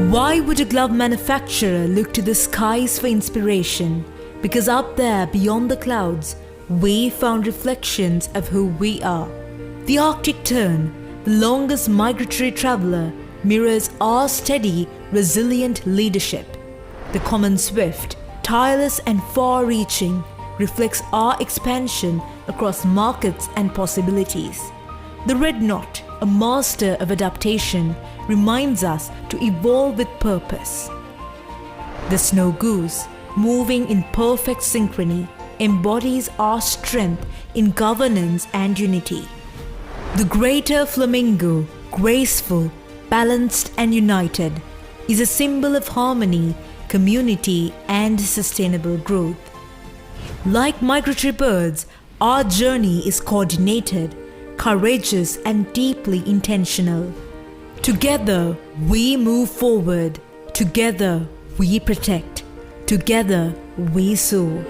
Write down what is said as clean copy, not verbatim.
Why would a glove manufacturer look to the skies for inspiration? Because up there beyond the clouds, we found reflections of who we are. The Arctic Tern, the longest migratory traveler, mirrors our steady, resilient leadership. The common swift, tireless and far-reaching, reflects our expansion across markets and possibilities. The red knot, a master of adaptation, reminds us to evolve with purpose. The snow goose, moving in perfect synchrony, embodies our strength in governance and unity. The greater flamingo, graceful, balanced and united, is a symbol of harmony, community and sustainable growth. Like migratory birds, our journey is coordinated, courageous and deeply intentional. Together, we move forward. Together, we protect. Together, we soar.